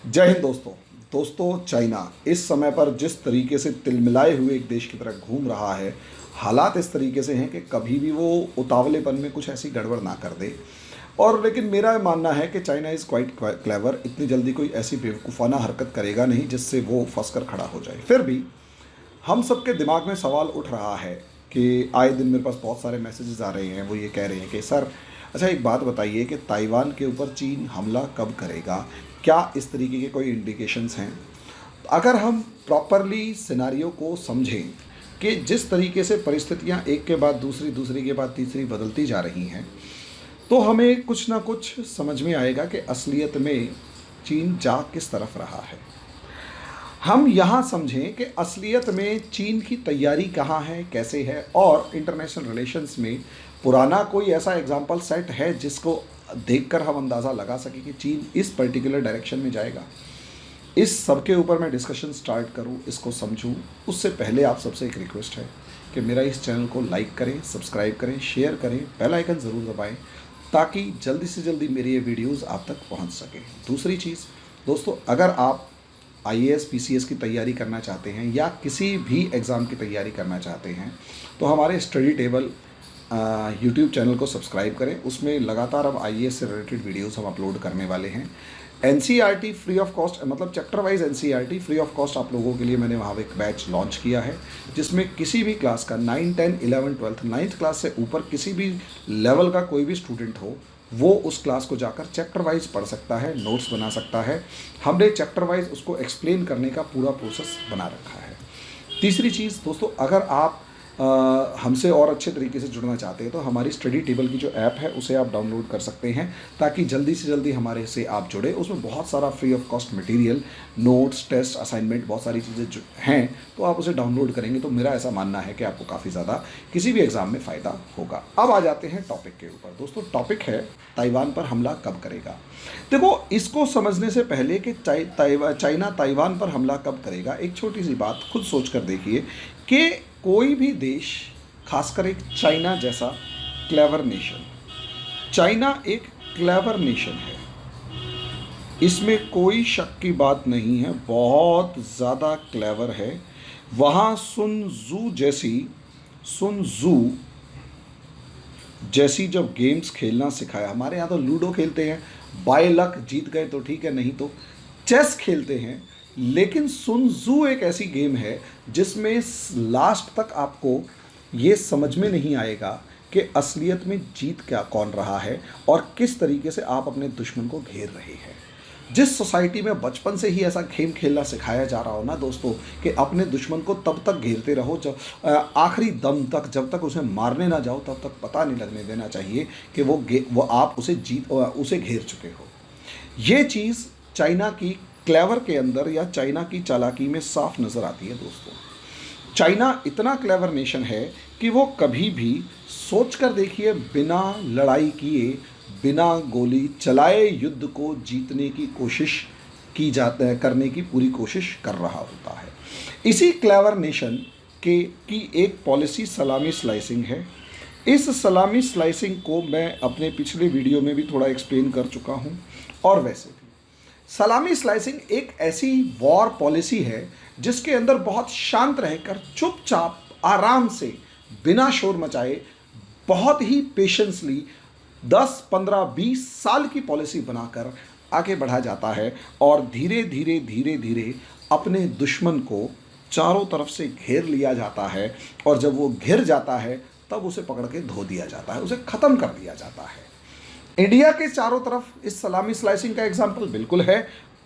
जय हिंद दोस्तों चाइना इस समय पर जिस तरीके से तिलमिलाए हुए एक देश की तरह घूम रहा है, हालात इस तरीके से हैं कि कभी भी वो उतावलेपन में कुछ ऐसी गड़बड़ ना कर दे। और लेकिन मेरा मानना है कि चाइना इज़ क्वाइट क्लेवर, इतनी जल्दी कोई ऐसी बेवकूफ़ाना हरकत करेगा नहीं जिससे वो फंस कर खड़ा हो जाए। फिर भी हम सबके दिमाग में सवाल उठ रहा है कि आए दिन मेरे पास बहुत सारे मैसेजेस आ रहे हैं, वो ये कह रहे हैं कि सर अच्छा एक बात बताइए कि ताइवान के ऊपर चीन हमला कब करेगा, क्या इस तरीके के कोई इंडिकेशंस हैं। अगर हम प्रॉपरली सिनारियो को समझें कि जिस तरीके से परिस्थितियां एक के बाद दूसरी, दूसरी के बाद तीसरी बदलती जा रही हैं, तो हमें कुछ ना कुछ समझ में आएगा कि असलियत में चीन जा किस तरफ रहा है। हम यहाँ समझें कि असलियत में चीन की तैयारी कहाँ है, कैसे है, और इंटरनेशनल रिलेशंस में पुराना कोई ऐसा एग्जाम्पल सेट है जिसको देखकर हम अंदाज़ा लगा सकें कि चीन इस पर्टिकुलर डायरेक्शन में जाएगा। इस सब के ऊपर मैं डिस्कशन स्टार्ट करूं, इसको समझूं, उससे पहले आप सबसे एक रिक्वेस्ट है कि मेरा इस चैनल को लाइक करें, सब्सक्राइब करें, शेयर करें, बेल आइकन ज़रूर दबाएं ताकि जल्दी से जल्दी मेरी ये वीडियोज़ आप तक पहुँच सकें। दूसरी चीज़ दोस्तों, अगर आप आईएएस पीसीएस की तैयारी करना चाहते हैं या किसी भी एग्ज़ाम की तैयारी करना चाहते हैं तो हमारे स्टडी टेबल यूट्यूब चैनल को सब्सक्राइब करें। उसमें लगातार अब आईएएस से रिलेटेड वीडियोस हम अपलोड करने वाले हैं। एनसीईआरटी फ्री ऑफ कॉस्ट, मतलब chapter wise NCERT free of cost आप लोगों के लिए मैंने वहाँ एक बैच लॉन्च किया है जिसमें किसी भी क्लास का 9, 10, 11, 12 9th क्लास से ऊपर किसी भी लेवल का कोई भी स्टूडेंट हो वो उस क्लास को जाकर चैप्टर वाइज पढ़ सकता है, नोट्स बना सकता है। हमने चैप्टर वाइज उसको एक्सप्लेन करने का पूरा प्रोसेस बना रखा है। तीसरी चीज़ दोस्तों, अगर आप हमसे और अच्छे तरीके से जुड़ना चाहते हैं तो हमारी स्टडी टेबल की जो ऐप है उसे आप डाउनलोड कर सकते हैं ताकि जल्दी से जल्दी हमारे से आप जुड़े। उसमें बहुत सारा free of cost material, notes, test, assignment, बहुत सारी चीज़ें जो हैं तो आप उसे डाउनलोड करेंगे तो मेरा ऐसा मानना है कि आपको काफ़ी ज़्यादा किसी भी एग्ज़ाम में फ़ायदा होगा। अब आ जाते हैं टॉपिक के ऊपर। दोस्तों टॉपिक है ताइवान पर हमला कब करेगा। देखो, इसको समझने से पहले कि चाइना ताइवान पर हमला कब करेगा, एक छोटी सी बात खुद सोच कर देखिए कि कोई भी देश, खासकर एक चाइना जैसा क्लेवर नेशन, चाइना एक क्लेवर नेशन है, इसमें कोई शक की बात नहीं है, बहुत ज़्यादा क्लेवर है। वहाँ सुन जू जैसी जब गेम्स खेलना सिखाया, हमारे यहाँ तो लूडो खेलते हैं, बाय लक जीत गए तो ठीक है, नहीं तो चेस खेलते हैं, लेकिन सुन जू एक ऐसी गेम है जिसमें लास्ट तक आपको ये समझ में नहीं आएगा कि असलियत में जीत क्या कौन रहा है और किस तरीके से आप अपने दुश्मन को घेर रहे हैं। जिस सोसाइटी में बचपन से ही ऐसा गेम खेलना सिखाया जा रहा हो ना दोस्तों कि अपने दुश्मन को तब तक घेरते रहो जब आखिरी दम तक, जब तक उसे मारने ना जाओ तब तक पता नहीं लगने देना चाहिए कि वो आप उसे घेर चुके हो। ये चीज़ चाइना की क्लेवर के अंदर या चाइना की चालाकी में साफ नज़र आती है दोस्तों। चाइना इतना क्लेवर नेशन है कि वो कभी भी सोच कर देखिए, बिना लड़ाई किए, बिना गोली चलाए युद्ध को जीतने की कोशिश करने की पूरी कोशिश कर रहा होता है। इसी क्लेवर नेशन की एक पॉलिसी सलामी स्लाइसिंग है। इस सलामी स्लाइसिंग को मैं अपने पिछले वीडियो में भी थोड़ा एक्सप्लेन कर चुका हूँ। और वैसे भी सलामी स्लाइसिंग एक ऐसी वॉर पॉलिसी है जिसके अंदर बहुत शांत रहकर, चुपचाप, आराम से, बिना शोर मचाए, बहुत ही पेशेंसली 10, 15, 20 साल की पॉलिसी बनाकर आगे बढ़ा जाता है और धीरे धीरे धीरे धीरे अपने दुश्मन को चारों तरफ से घेर लिया जाता है। और जब वो घिर जाता है तब उसे पकड़ के धो दिया जाता है, उसे ख़त्म कर दिया जाता है। इंडिया के चारों तरफ इस सलामी स्लाइसिंग का एग्जाम्पल बिल्कुल है।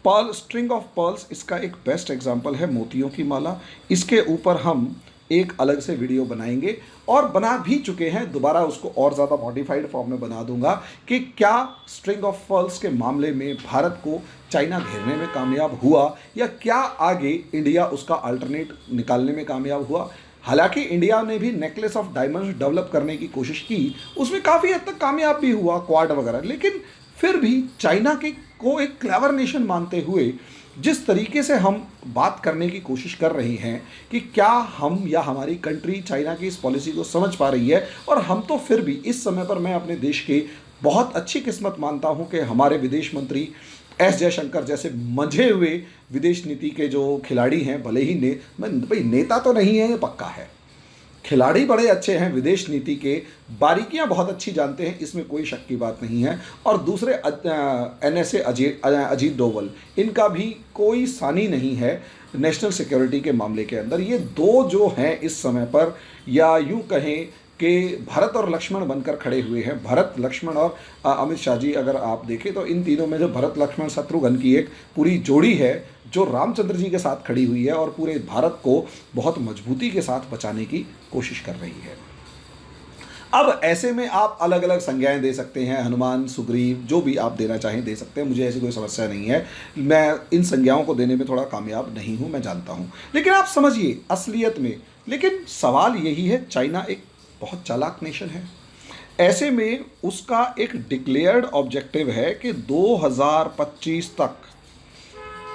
पर्ल, स्ट्रिंग ऑफ पर्ल्स इसका एक बेस्ट एग्जाम्पल है, मोतियों की माला। इसके ऊपर हम एक अलग से वीडियो बनाएंगे और बना भी चुके हैं, दोबारा उसको और ज़्यादा मॉडिफाइड फॉर्म में बना दूंगा कि क्या स्ट्रिंग ऑफ पर्ल्स के मामले में भारत को चाइना घेरने में कामयाब हुआ या क्या आगे इंडिया उसका अल्टरनेट निकालने में कामयाब हुआ। हालांकि इंडिया ने भी नेकलेस ऑफ डायमंड्स डेवलप करने की कोशिश की, उसमें काफ़ी हद तक कामयाब भी हुआ, क्वाड वगैरह, लेकिन फिर भी चाइना को एक क्लेवर नेशन मानते हुए जिस तरीके से हम बात करने की कोशिश कर रहे हैं कि क्या हम या हमारी कंट्री चाइना की इस पॉलिसी को समझ पा रही है, और हम तो फिर भी इस समय पर मैं अपने देश के बहुत अच्छी किस्मत मानता हूं कि हमारे विदेश मंत्री एस जयशंकर जैसे मंझे हुए विदेश नीति के जो खिलाड़ी हैं, भले ही भाई नेता तो नहीं है, ये पक्का है, खिलाड़ी बड़े अच्छे हैं, विदेश नीति के बारीकियां बहुत अच्छी जानते हैं, इसमें कोई शक की बात नहीं है। और दूसरे NSA अजीत डोवल, इनका भी कोई सानी नहीं है नेशनल सिक्योरिटी के मामले के अंदर। ये दो जो हैं इस समय पर, या यूं कहें कि भरत और लक्ष्मण बनकर खड़े हुए हैं। भरत, लक्ष्मण और अमित शाह जी, अगर आप देखें तो इन तीनों में जो भरत, लक्ष्मण, शत्रुघ्न की एक पूरी जोड़ी है जो रामचंद्र जी के साथ खड़ी हुई है और पूरे भारत को बहुत मजबूती के साथ बचाने की कोशिश कर रही है। अब ऐसे में आप अलग अलग संज्ञाएं दे सकते हैं, हनुमान, सुग्रीव, जो भी आप देना चाहें दे सकते हैं, मुझे ऐसी कोई समस्या नहीं है। मैं इन संज्ञाओं को देने में थोड़ा कामयाब नहीं हूं, मैं जानता हूं। लेकिन आप समझिए असलियत में, लेकिन सवाल यही है, चाइना एक बहुत चालाक नेशन है। ऐसे में उसका एक डिक्लेयर्ड ऑब्जेक्टिव है कि 2025 तक,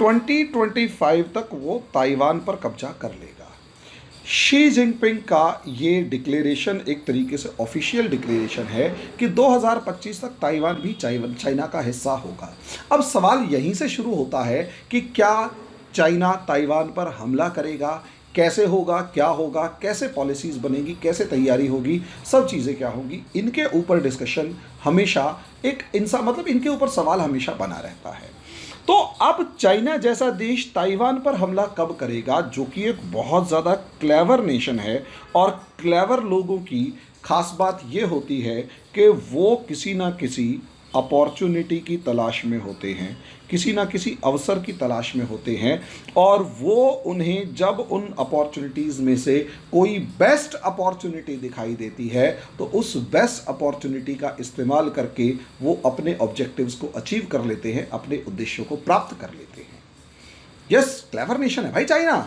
2025 तक वो ताइवान पर कब्जा कर लेगा। शी जिनपिंग का ये डिक्लेरेशन एक तरीके से ऑफिशियल डिक्लेरेशन है कि 2025 तक ताइवान भी चाइना का हिस्सा होगा। अब सवाल यहीं से शुरू होता है कि क्या चाइना ताइवान पर हमला करेगा, कैसे होगा, क्या होगा, कैसे पॉलिसीज़ बनेगी, कैसे तैयारी होगी, सब चीज़ें क्या होगी, इनके ऊपर डिस्कशन हमेशा एक इंसान, मतलब इनके ऊपर सवाल हमेशा बना रहता है। तो अब चाइना जैसा देश ताइवान पर हमला कब करेगा, जो कि एक बहुत ज़्यादा क्लेवर नेशन है, और क्लेवर लोगों की खास बात ये होती है कि वो किसी ना किसी अपॉर्चुनिटी की तलाश में होते हैं, किसी ना किसी अवसर की तलाश में होते हैं, और वो उन्हें जब उन अपॉर्चुनिटीज़ में से कोई बेस्ट अपॉर्चुनिटी दिखाई देती है तो उस बेस्ट अपॉर्चुनिटी का इस्तेमाल करके वो अपने ऑब्जेक्टिव्स को अचीव कर लेते हैं, अपने उद्देश्यों को प्राप्त कर लेते हैं। यस, क्लेवर नेशन है भाई चाइना,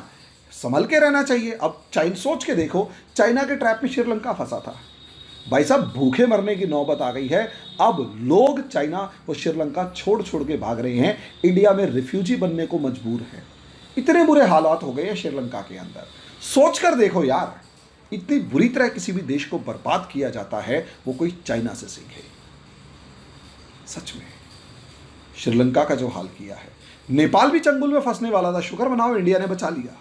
संभल के रहना चाहिए। अब चाइना, सोच के देखो, चाइना के ट्रैप में श्रीलंका फंसा था भाई साहब, भूखे मरने की नौबत आ गई है। अब लोग चाइना और श्रीलंका छोड़ छोड़ के भाग रहे हैं, इंडिया में रिफ्यूजी बनने को मजबूर हैं। इतने बुरे हालात हो गए हैं श्रीलंका के अंदर। सोच कर देखो यार, इतनी बुरी तरह किसी भी देश को बर्बाद किया जाता है, वो कोई चाइना से सीखे। सच में श्रीलंका का जो हाल किया है, नेपाल भी चंगुल में फंसने वाला था, शुक्र मनाओ इंडिया ने बचा लिया,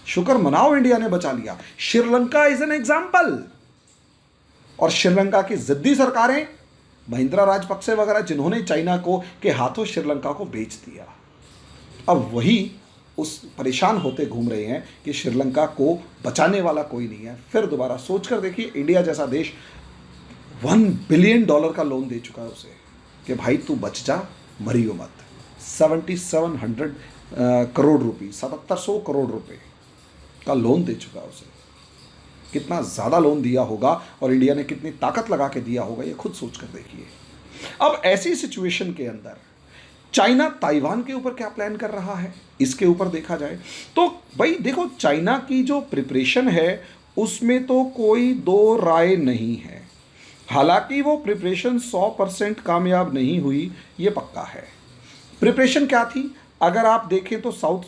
शुक्र मनाओ इंडिया ने बचा लिया। Sri Lanka is an example. और श्रीलंका की जिद्दी सरकारें, महिंद्रा राजपक्षे वगैरह, जिन्होंने चाइना को के हाथों श्रीलंका को बेच दिया, अब वही उस परेशान होते घूम रहे हैं कि श्रीलंका को बचाने वाला कोई नहीं है। फिर दोबारा सोच कर देखिए, इंडिया जैसा देश $1 बिलियन का लोन दे चुका है उसे कि भाई तू बच जा, मरियो मत। 7700 करोड़ रुपये, 7700 करोड़ रुपए का लोन दे चुका है उसे। कितना ज़्यादा लोन दिया होगा और इंडिया ने कितनी ताकत लगा के दिया होगा, ये खुद सोच कर देखिए। अब ऐसी सिचुएशन के अंदर चाइना ताइवान के ऊपर क्या प्लान कर रहा है, इसके ऊपर देखा जाए तो भाई देखो, चाइना की जो प्रिपरेशन है उसमें तो कोई दो राय नहीं है। हालांकि वो प्रिपरेशन 100% कामयाब नहीं हुई, ये पक्का है। प्रिपरेशन क्या थी, अगर आप देखें तो साउथ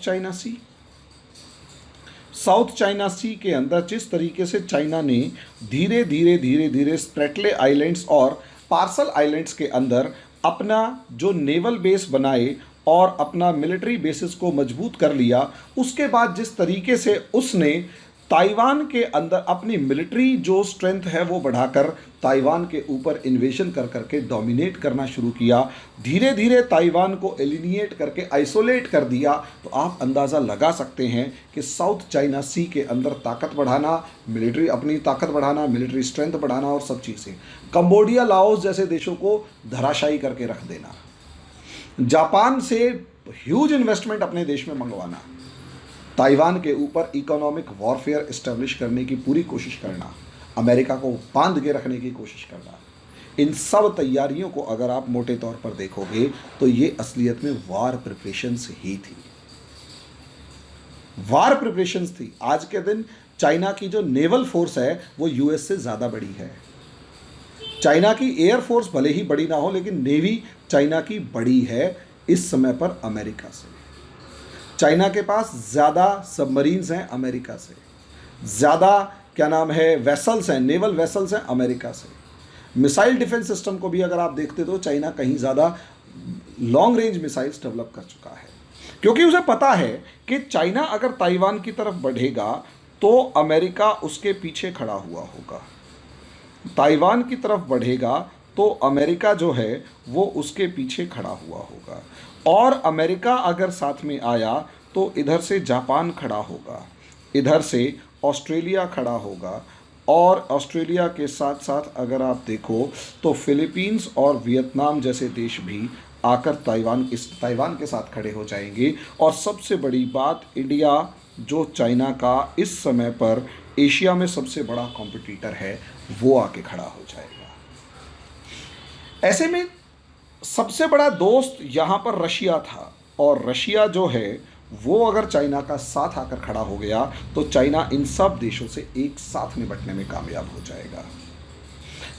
चाइना सी के अंदर जिस तरीके से चाइना ने धीरे धीरे स्प्रेटले आइलैंड्स और पार्सल आइलैंड्स के अंदर अपना जो नेवल बेस बनाए और अपना मिलिट्री बेसिस को मजबूत कर लिया, उसके बाद जिस तरीके से उसने ताइवान के अंदर अपनी मिलिट्री जो स्ट्रेंथ है वो बढ़ाकर ताइवान के ऊपर इन्वेजन कर करके डोमिनेट करना शुरू किया, धीरे धीरे ताइवान को एलिनिएट करके आइसोलेट कर दिया, तो आप अंदाज़ा लगा सकते हैं कि साउथ चाइना सी के अंदर ताकत बढ़ाना, मिलिट्री अपनी ताकत बढ़ाना, मिलिट्री स्ट्रेंथ बढ़ाना और सब चीज़ें, कंबोडिया, लाओस जैसे देशों को धराशायी करके रख देना, जापान से ह्यूज इन्वेस्टमेंट अपने देश में मंगवाना, ताइवान के ऊपर इकोनॉमिक वॉरफेयर इस्टेब्लिश करने की पूरी कोशिश करना, अमेरिका को बांध के रखने की कोशिश करना, इन सब तैयारियों को अगर आप मोटे तौर पर देखोगे तो ये असलियत में वार प्रिपरेशंस ही थी, वार प्रिपरेशंस थी। आज के दिन चाइना की जो नेवल फोर्स है वो यूएस से ज़्यादा बड़ी है। चाइना की एयर फोर्स भले ही बड़ी ना हो, लेकिन नेवी चाइना की बड़ी है इस समय पर अमेरिका से। चाइना के पास ज़्यादा सबमरीन्स हैं अमेरिका से, ज़्यादा क्या नाम है वेसल्स हैं, नेवल वेसल्स हैं अमेरिका से। मिसाइल डिफेंस सिस्टम को भी अगर आप देखते तो चाइना कहीं ज़्यादा लॉन्ग रेंज मिसाइल्स डेवलप कर चुका है, क्योंकि उसे पता है कि चाइना अगर ताइवान की तरफ बढ़ेगा तो अमेरिका उसके पीछे खड़ा हुआ होगा, ताइवान की तरफ बढ़ेगा तो अमेरिका जो है वो उसके पीछे खड़ा हुआ होगा, और अमेरिका अगर साथ में आया तो इधर से जापान खड़ा होगा, इधर से ऑस्ट्रेलिया खड़ा होगा, और ऑस्ट्रेलिया के साथ साथ अगर आप देखो तो फिलीपींस और वियतनाम जैसे देश भी आकर ताइवान के साथ खड़े हो जाएंगे। और सबसे बड़ी बात, इंडिया जो चाइना का इस समय पर एशिया में सबसे बड़ा कॉम्पिटिटर है, वो आके खड़ा हो जाएगा। ऐसे में सबसे बड़ा दोस्त यहाँ पर रशिया था, और रशिया जो है वो अगर चाइना का साथ आकर खड़ा हो गया तो चाइना इन सब देशों से एक साथ निपटने में कामयाब हो जाएगा।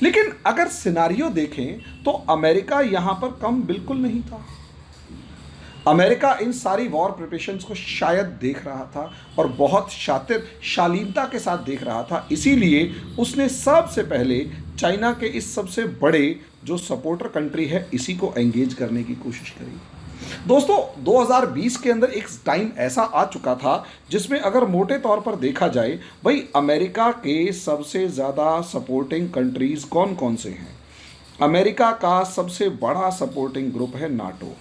लेकिन अगर सिनारियो देखें तो अमेरिका यहाँ पर कम बिल्कुल नहीं था। अमेरिका इन सारी वॉर प्रिपरेशंस को शायद देख रहा था और बहुत शालीनता के साथ देख रहा था, इसीलिए उसने सबसे पहले चाइना के इस सबसे बड़े जो सपोर्टर कंट्री है इसी को एंगेज करने की कोशिश करी। दोस्तों 2020 के अंदर एक टाइम ऐसा आ चुका था जिसमें अगर मोटे तौर पर देखा जाए भाई अमेरिका के सबसे ज़्यादा सपोर्टिंग कंट्रीज कौन कौन से हैं। अमेरिका का सबसे बड़ा सपोर्टिंग ग्रुप है नाटो,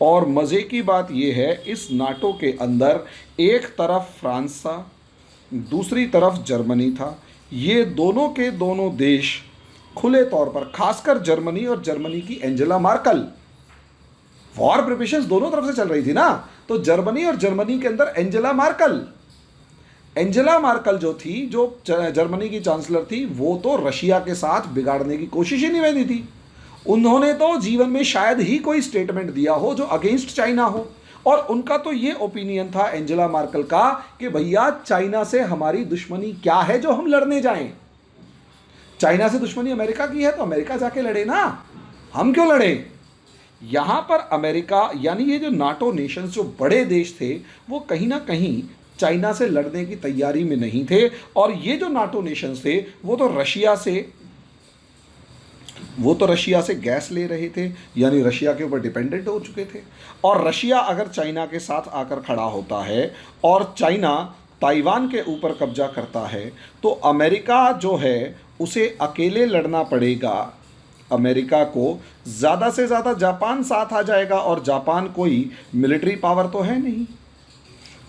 और मज़े की बात यह है इस नाटो के अंदर एक तरफ फ्रांस था, दूसरी तरफ जर्मनी था। ये दोनों के दोनों देश खुले तौर पर, खासकर जर्मनी और जर्मनी की एंजेला मार्कल, वॉर प्रिपरेशंस दोनों तरफ से चल रही थी ना, तो जर्मनी और जर्मनी के अंदर एंजेला मार्कल जो थी, जो जर्मनी की चांसलर थी, वो तो रशिया के साथ बिगाड़ने की कोशिश ही नहीं रहती थी। उन्होंने तो जीवन में शायद ही कोई स्टेटमेंट दिया हो जो अगेंस्ट चाइना हो, और उनका तो ये ओपिनियन था एंजेला मार्कल का कि भैया चाइना से हमारी दुश्मनी क्या है जो हम लड़ने जाएं। चाइना से दुश्मनी अमेरिका की है तो अमेरिका जाके लड़े ना, हम क्यों लड़े। यहाँ पर अमेरिका यानी ये जो नाटो नेशंस जो बड़े देश थे वो कहीं ना कहीं चाइना से लड़ने की तैयारी में नहीं थे, और ये जो नाटो नेशंस थे वो तो रशिया से गैस ले रहे थे, यानी रशिया के ऊपर डिपेंडेंट हो चुके थे। और रशिया अगर चाइना के साथ आकर खड़ा होता है और चाइना ताइवान के ऊपर कब्जा करता है तो अमेरिका जो है उसे अकेले लड़ना पड़ेगा। अमेरिका को ज़्यादा से ज़्यादा जापान साथ आ जाएगा, और जापान कोई मिलिट्री पावर तो है नहीं।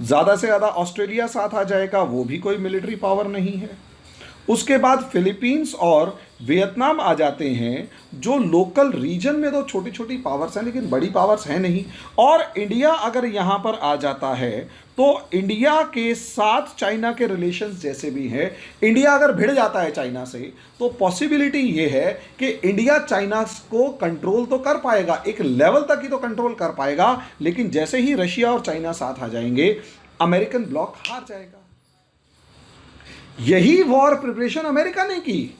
ज़्यादा से ज़्यादा ऑस्ट्रेलिया साथ आ जाएगा, वो भी कोई मिलिट्री पावर नहीं है। उसके बाद फिलीपींस और वियतनाम आ जाते हैं, जो लोकल रीजन में तो छोटी छोटी पावर्स हैं लेकिन बड़ी पावर्स हैं नहीं। और इंडिया अगर यहाँ पर आ जाता है तो इंडिया के साथ चाइना के रिलेशंस जैसे भी हैं, इंडिया अगर भिड़ जाता है चाइना से तो पॉसिबिलिटी ये है कि इंडिया चाइना को कंट्रोल तो कर पाएगा, एक लेवल तक ही तो कंट्रोल कर पाएगा, लेकिन जैसे ही रशिया और चाइना साथ आ जाएंगे अमेरिकन ब्लॉक हार जाएगा। यही वॉर प्रिपरेशन अमेरिका ने की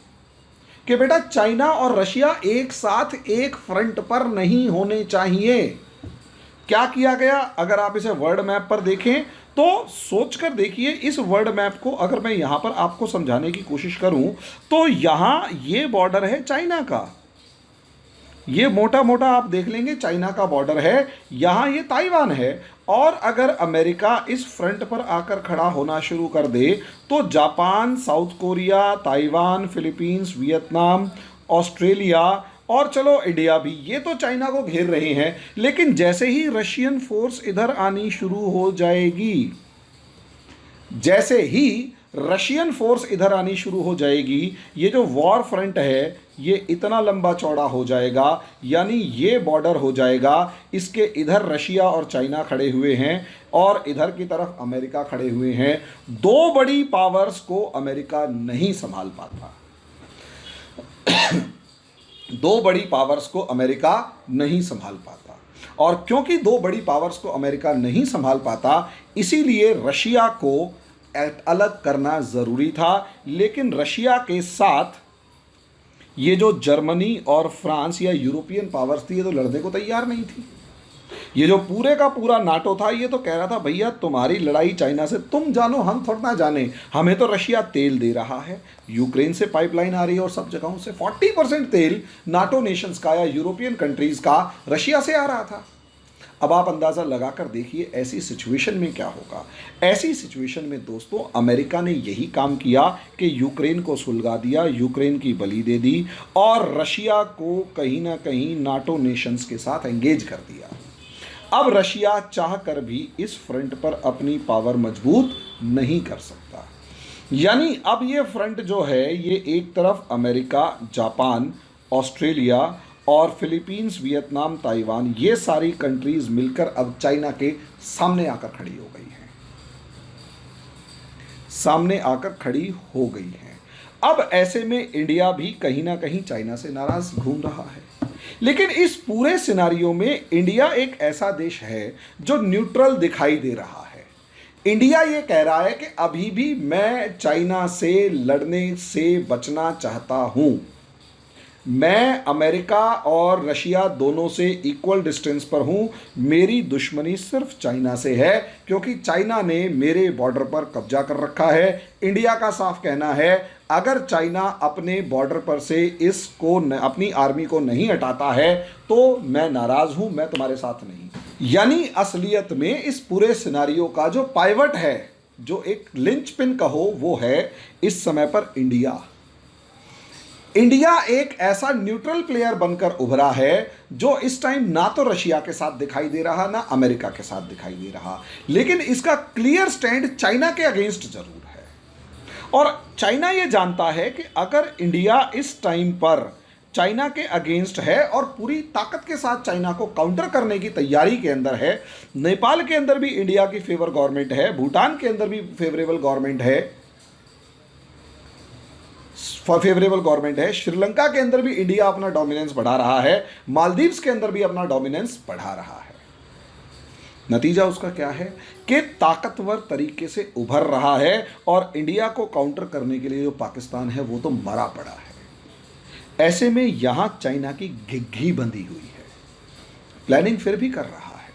कि बेटा चाइना और रशिया एक साथ एक फ्रंट पर नहीं होने चाहिए। क्या किया गया, अगर आप इसे वर्ल्ड मैप पर देखें तो सोचकर देखिए। इस वर्ल्ड मैप को अगर मैं यहां पर आपको समझाने की कोशिश करूं तो यहां ये बॉर्डर है चाइना का, ये मोटा मोटा आप देख लेंगे चाइना का बॉर्डर है, यहां ये ताइवान है। और अगर अमेरिका इस फ्रंट पर आकर खड़ा होना शुरू कर दे तो Japan, south Korea, Taiwan, Philippines, Vietnam, Australia और चलो इंडिया भी, ये तो चाइना को घेर रहे हैं। लेकिन जैसे ही रशियन फोर्स इधर आनी शुरू हो जाएगी, जैसे ही रशियन फोर्स इधर आनी शुरू हो जाएगी, ये जो वॉर फ्रंट है ये इतना लंबा चौड़ा हो जाएगा, यानी ये बॉर्डर हो जाएगा, इसके इधर रशिया और चाइना खड़े हुए हैं और इधर की तरफ अमेरिका खड़े हुए हैं। दो बड़ी पावर्स को अमेरिका नहीं संभाल पाता। दो बड़ी पावर्स को अमेरिका नहीं संभाल पाता, और क्योंकि दो बड़ी पावर्स को अमेरिका नहीं संभाल पाता इसीलिए रशिया को अलग करना ज़रूरी था। लेकिन रशिया के साथ ये जो जर्मनी और फ्रांस या यूरोपियन पावर्स थी ये तो लड़ने को तैयार नहीं थी। ये जो पूरे का पूरा नाटो था ये तो कह रहा था भैया तुम्हारी लड़ाई चाइना से तुम जानो, हम थोड़ा ना जाने, हमें तो रशिया तेल दे रहा है, यूक्रेन से पाइपलाइन आ रही है और सब जगहों से 40% तेल नाटो नेशंस का या यूरोपियन कंट्रीज का रशिया से आ रहा था। अब आप अंदाज़ा लगाकर देखिए ऐसी सिचुएशन में क्या होगा। ऐसी सिचुएशन में दोस्तों अमेरिका ने यही काम किया कि यूक्रेन को सुलगा दिया, यूक्रेन की बलि दे दी और रशिया को कहीं ना कहीं नाटो नेशंस के साथ एंगेज कर दिया। अब रशिया चाह कर भी इस फ्रंट पर अपनी पावर मजबूत नहीं कर सकता। यानी अब ये फ्रंट जो है ये एक तरफ अमेरिका, जापान, ऑस्ट्रेलिया और फिलीपींस, वियतनाम, ताइवान, ये सारी कंट्रीज मिलकर अब चाइना के सामने आकर खड़ी हो गई हैं, सामने आकर खड़ी हो गई हैं। अब ऐसे में इंडिया भी कहीं ना कहीं चाइना से नाराज घूम रहा है। लेकिन इस पूरे सिनारियो में इंडिया एक ऐसा देश है जो न्यूट्रल दिखाई दे रहा है। इंडिया ये कह रहा है कि अभी भी मैं चाइना से लड़ने से बचना चाहता हूं, मैं अमेरिका और रशिया दोनों से इक्वल डिस्टेंस पर हूं, मेरी दुश्मनी सिर्फ चाइना से है क्योंकि चाइना ने मेरे बॉर्डर पर कब्जा कर रखा है। इंडिया का साफ कहना है अगर चाइना अपने बॉर्डर पर से अपनी आर्मी को नहीं हटाता है तो मैं नाराज हूं, मैं तुम्हारे साथ नहीं। यानी असलियत में इस पूरे सिनारियो का जो पाइवट है, जो एक लिंचपिन कहो, वो है इस समय पर इंडिया। इंडिया एक ऐसा न्यूट्रल प्लेयर बनकर उभरा है जो इस टाइम ना तो रशिया के साथ दिखाई दे रहा ना अमेरिका के साथ दिखाई दे रहा, लेकिन इसका क्लियर स्टैंड चाइना के अगेंस्ट जरूर है। और चाइना ये जानता है कि अगर इंडिया इस टाइम पर चाइना के अगेंस्ट है और पूरी ताकत के साथ चाइना को काउंटर करने की तैयारी के अंदर है, नेपाल के अंदर भी इंडिया की फेवर गवर्नमेंट है, भूटान के अंदर भी फेवरेबल गवर्नमेंट है, श्रीलंका के अंदर भी इंडिया अपना डोमिनेंस बढ़ा रहा है, मालदीव्स के अंदर भी अपना डोमिनेंस बढ़ा रहा है। नतीजा उसका क्या है कि ताकतवर तरीके से उभर रहा है और इंडिया को काउंटर करने के लिए जो पाकिस्तान है वो तो मरा पड़ा है। ऐसे में यहां चाइना की घिघी बंधी हुई है, प्लानिंग फिर भी कर रहा है,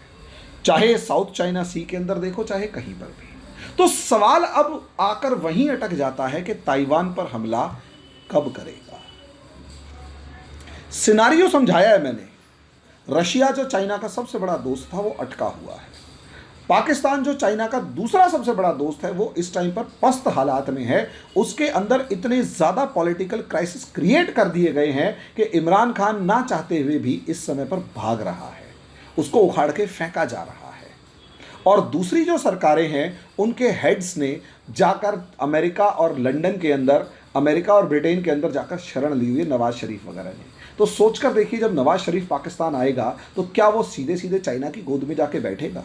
चाहे साउथ चाइना सी के अंदर देखो चाहे कहीं पर भी। तो सवाल अब आकर वहीं अटक जाता है कि ताइवान पर हमला कब करेगा। सिनारियो समझाया है मैंने। रशिया जो चाइना का सबसे बड़ा दोस्त था वो अटका हुआ है, पाकिस्तान जो चाइना का दूसरा सबसे बड़ा दोस्त है वो इस टाइम पर पस्त हालात में है। उसके अंदर इतने ज़्यादा पॉलिटिकल क्राइसिस क्रिएट कर दिए गए हैं कि इमरान खान ना चाहते हुए भी इस समय पर भाग रहा है, उसको उखाड़ के फेंका जा रहा है। और दूसरी जो सरकारें हैं उनके हेड्स ने जाकर अमेरिका और लंदन के अंदर, अमेरिका और ब्रिटेन के अंदर जाकर शरण ली हुई है, नवाज शरीफ वगैरह ने। तो सोचकर देखिए जब नवाज शरीफ पाकिस्तान आएगा तो क्या वो सीधे सीधे चाइना की गोद में जाके बैठेगा।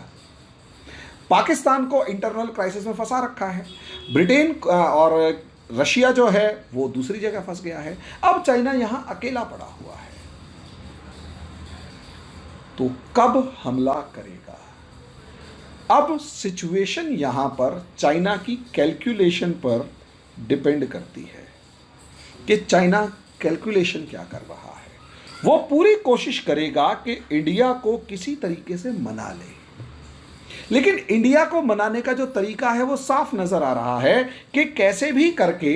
पाकिस्तान को इंटरनल क्राइसिस में फंसा रखा है, ब्रिटेन और रशिया जो है वो दूसरी जगह फंस गया है, अब चाइना यहां अकेला पड़ा हुआ है। तो कब हमला करेगा? अब सिचुएशन यहां पर चाइना की कैलकुलेशन पर डिपेंड करती है कि चाइना कैलकुलेशन क्या कर रहा है। वो पूरी कोशिश करेगा कि इंडिया को किसी तरीके से मना ले, लेकिन इंडिया को मनाने का जो तरीका है वो साफ नजर आ रहा है कि कैसे भी करके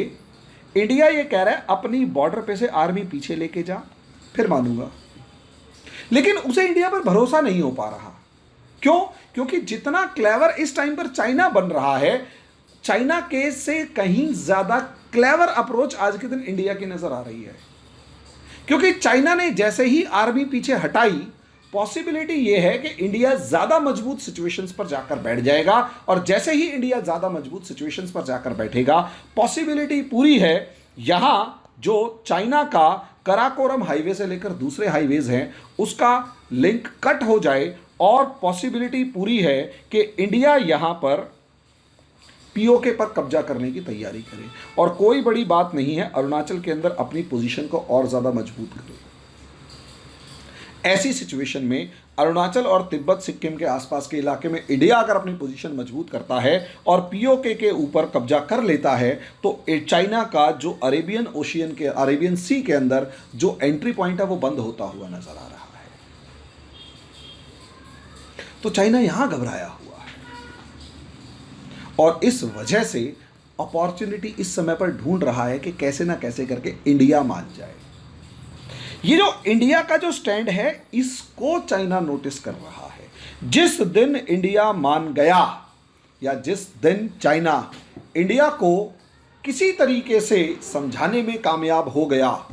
इंडिया ये कह रहा है अपनी बॉर्डर पे से आर्मी पीछे लेके जा फिर मानूंगा, लेकिन उसे इंडिया पर भरोसा नहीं हो पा रहा। क्यों? क्योंकि जितना क्लेवर इस टाइम पर चाइना बन रहा है, चाइना के से कहीं ज्यादा क्लेवर अप्रोच आज के दिन इंडिया की नजर आ रही है। क्योंकि चाइना ने जैसे ही आर्मी पीछे हटाई, पॉसिबिलिटी यह है कि इंडिया ज्यादा मजबूत सिचुएशंस पर जाकर बैठ जाएगा, और जैसे ही इंडिया ज्यादा मजबूत सिचुएशंस पर जाकर बैठेगा, पॉसिबिलिटी पूरी है यहां जो चाइना का कराकोरम हाईवे से लेकर दूसरे हाईवेज हैं उसका लिंक कट हो जाए, और पॉसिबिलिटी पूरी है कि इंडिया यहां पर पीओके पर कब्जा करने की तैयारी करे। और कोई बड़ी बात नहीं है, अरुणाचल के अंदर अपनी पोजीशन को और ज़्यादा मजबूत करे। ऐसी सिचुएशन में अरुणाचल और तिब्बत सिक्किम के आसपास के इलाके में इंडिया अगर अपनी पोजीशन मजबूत करता है और पीओके के ऊपर कब्जा कर लेता है, तो चाइना का जो अरेबियन सी के अंदर जो एंट्री पॉइंट है वो बंद होता हुआ नजर आ रहा है। तो चाइना यहाँ घबराया हुआ है और इस वजह से अपॉर्चुनिटी इस समय पर ढूंढ रहा है कि कैसे ना कैसे करके इंडिया मान जाए। ये जो इंडिया का जो स्टैंड है इसको चाइना नोटिस कर रहा है। जिस दिन इंडिया मान गया या जिस दिन चाइना इंडिया को किसी तरीके से समझाने में कामयाब हो गया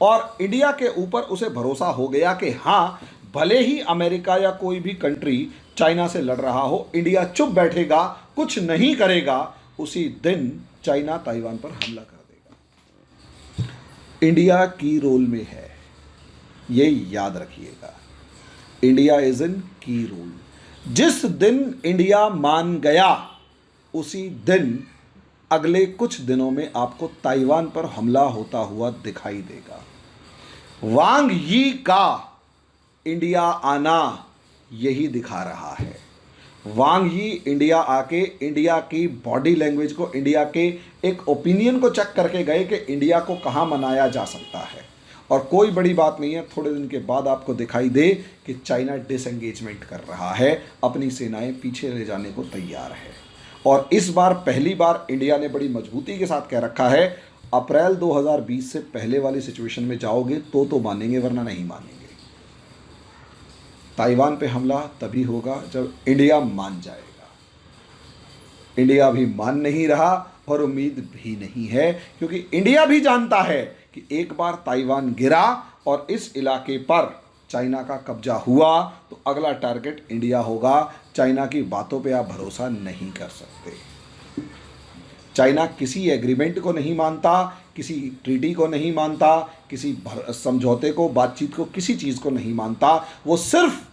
और इंडिया के ऊपर उसे भरोसा हो गया कि हाँ, भले ही अमेरिका या कोई भी कंट्री चाइना से लड़ रहा हो, इंडिया चुप बैठेगा, कुछ नहीं करेगा, उसी दिन चाइना ताइवान पर हमला कर देगा। इंडिया की रोल में है, ये याद रखिएगा। इंडिया इज इन की रोल। जिस दिन इंडिया मान गया उसी दिन अगले कुछ दिनों में आपको ताइवान पर हमला होता हुआ दिखाई देगा। वांग यी का इंडिया आना यही दिखा रहा है। वांग यी इंडिया आके इंडिया की बॉडी लैंग्वेज को, इंडिया के एक ओपिनियन को चेक करके गए कि इंडिया को कहाँ मनाया जा सकता है। और कोई बड़ी बात नहीं है, थोड़े दिन के बाद आपको दिखाई दे कि चाइना डिसएंगेजमेंट कर रहा है, अपनी सेनाएं पीछे ले जाने को तैयार है। और इस बार पहली बार इंडिया ने बड़ी मजबूती के साथ कह रखा है, अप्रैल 2020 से पहले वाली सिचुएशन में जाओगे तो मानेंगे, वरना नहीं मानेंगे। ताइवान पे हमला तभी होगा जब इंडिया मान जाएगा। इंडिया भी मान नहीं रहा और उम्मीद भी नहीं है, क्योंकि इंडिया भी जानता है कि एक बार ताइवान गिरा और इस इलाके पर चाइना का कब्जा हुआ तो अगला टारगेट इंडिया होगा। चाइना की बातों पे आप भरोसा नहीं कर सकते। चाइना किसी एग्रीमेंट को नहीं मानता, किसी ट्रीटी को नहीं मानता, किसी समझौते को, बातचीत को, किसी चीज़ को नहीं मानता। वो सिर्फ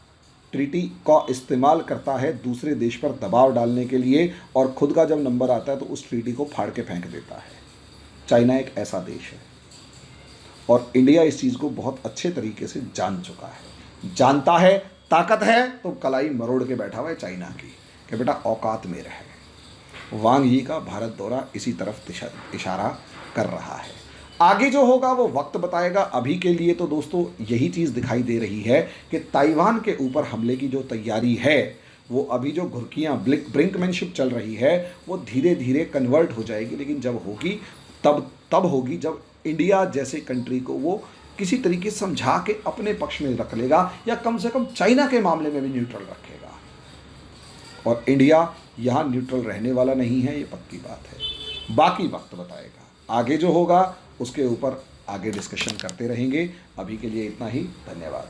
ट्रीटी का इस्तेमाल करता है दूसरे देश पर दबाव डालने के लिए, और खुद का जब नंबर आता है तो उस ट्रीटी को फाड़ के फेंक देता है। चाइना एक ऐसा देश है और इंडिया इस चीज़ को बहुत अच्छे तरीके से जान चुका है, जानता है। ताकत है तो कलाई मरोड़ के बैठा हुआ है चाइना की कि बेटा औकात में रहे। वांग यी का भारत दौरा इसी तरफ इशारा कर रहा है। आगे जो होगा वो वक्त बताएगा। अभी के लिए तो दोस्तों यही चीज़ दिखाई दे रही है कि ताइवान के ऊपर हमले की जो तैयारी है, वो अभी जो घुर्कियाँ ब्रिंकमैनशिप चल रही है वो धीरे धीरे कन्वर्ट हो जाएगी। लेकिन जब होगी तब होगी जब इंडिया जैसे कंट्री को वो किसी तरीके से समझा के अपने पक्ष में रख लेगा, या कम से कम चाइना के मामले में भी न्यूट्रल रखेगा। और इंडिया यहाँ न्यूट्रल रहने वाला नहीं है, ये पक्की बात है। बाकी वक्त बताएगा। आगे जो होगा उसके ऊपर आगे डिस्कशन करते रहेंगे। अभी के लिए इतना ही, धन्यवाद।